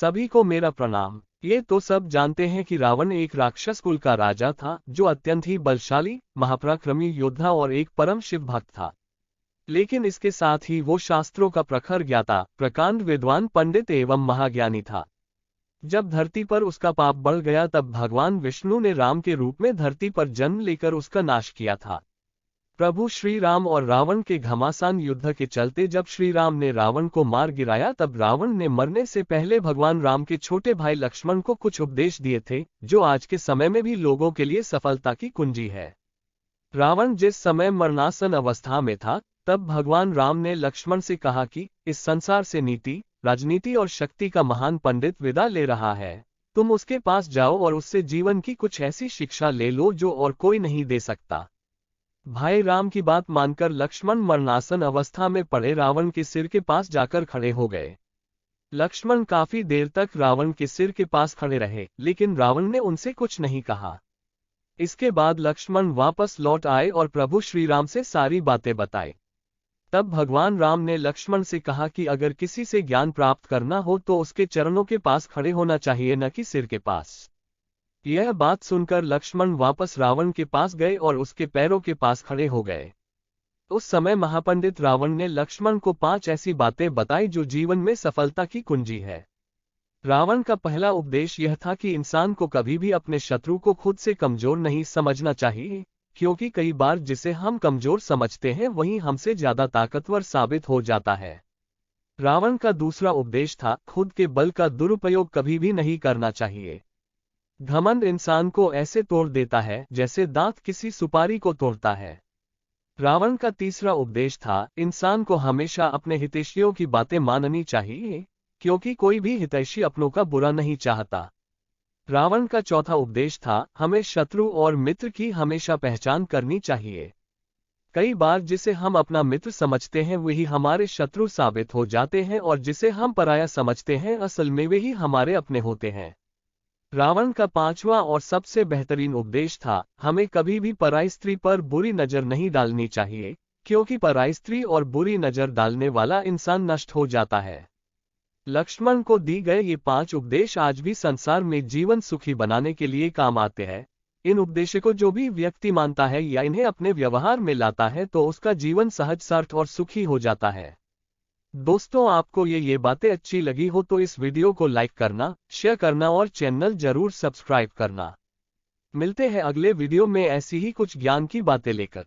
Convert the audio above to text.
सभी को मेरा प्रणाम। ये तो सब जानते हैं कि रावण एक राक्षस कुल का राजा था जो अत्यंत ही बलशाली, महापराक्रमी योद्धा और एक परम शिव भक्त था। लेकिन इसके साथ ही वो शास्त्रों का प्रखर ज्ञाता, प्रकांड विद्वान, पंडित एवं महाज्ञानी था। जब धरती पर उसका पाप बढ़ गया तब भगवान विष्णु ने राम के रूप में धरती पर जन्म लेकर उसका नाश किया था। प्रभु श्री राम और रावण के घमासान युद्ध के चलते जब श्री राम ने रावण को मार गिराया तब रावण ने मरने से पहले भगवान राम के छोटे भाई लक्ष्मण को कुछ उपदेश दिए थे, जो आज के समय में भी लोगों के लिए सफलता की कुंजी है। रावण जिस समय मरणासन अवस्था में था तब भगवान राम ने लक्ष्मण से कहा कि इस संसार से नीति, राजनीति और शक्ति का महान पंडित विदा ले रहा है। तुम उसके पास जाओ और उससे जीवन की कुछ ऐसी शिक्षा ले लो जो और कोई नहीं दे सकता। भाई राम की बात मानकर लक्ष्मण मरणासन अवस्था में पड़े रावण के सिर के पास जाकर खड़े हो गए। लक्ष्मण काफी देर तक रावण के सिर के पास खड़े रहे, लेकिन रावण ने उनसे कुछ नहीं कहा। इसके बाद लक्ष्मण वापस लौट आए और प्रभु श्री राम से सारी बातें बताई। तब भगवान राम ने लक्ष्मण से कहा कि अगर किसी से ज्ञान प्राप्त करना हो तो उसके चरणों के पास खड़े होना चाहिए, न कि सिर के पास। यह बात सुनकर लक्ष्मण वापस रावण के पास गए और उसके पैरों के पास खड़े हो गए। उस समय महापंडित रावण ने लक्ष्मण को 5 ऐसी बातें बताई जो जीवन में सफलता की कुंजी है। रावण का पहला उपदेश यह था कि इंसान को कभी भी अपने शत्रु को खुद से कमजोर नहीं समझना चाहिए, क्योंकि कई बार जिसे हम कमजोर समझते हैं वही हमसे ज्यादा ताकतवर साबित हो जाता है। रावण का दूसरा उपदेश था खुद के बल का दुरुपयोग कभी भी नहीं करना चाहिए। घमंड इंसान को ऐसे तोड़ देता है जैसे दांत किसी सुपारी को तोड़ता है। रावण का तीसरा उपदेश था इंसान को हमेशा अपने हितैषियों की बातें माननी चाहिए, क्योंकि कोई भी हितैषी अपनों का बुरा नहीं चाहता। रावण का चौथा उपदेश था हमें शत्रु और मित्र की हमेशा पहचान करनी चाहिए। कई बार जिसे हम अपना मित्र समझते हैं वही हमारे शत्रु साबित हो जाते हैं, और जिसे हम पराया समझते हैं असल में वे ही हमारे अपने होते हैं। रावण का पांचवा और सबसे बेहतरीन उपदेश था हमें कभी भी पराई स्त्री पर बुरी नजर नहीं डालनी चाहिए, क्योंकि पराई स्त्री और बुरी नजर डालने वाला इंसान नष्ट हो जाता है। लक्ष्मण को दी गए ये 5 उपदेश आज भी संसार में जीवन सुखी बनाने के लिए काम आते हैं। इन उपदेशों को जो भी व्यक्ति मानता है या इन्हें अपने व्यवहार में लाता है तो उसका जीवन सहज सार्थ और सुखी हो जाता है। दोस्तों, आपको ये बातें अच्छी लगी हो तो इस वीडियो को लाइक करना, शेयर करना और चैनल जरूर सब्सक्राइब करना। मिलते हैं अगले वीडियो में ऐसी ही कुछ ज्ञान की बातें लेकर।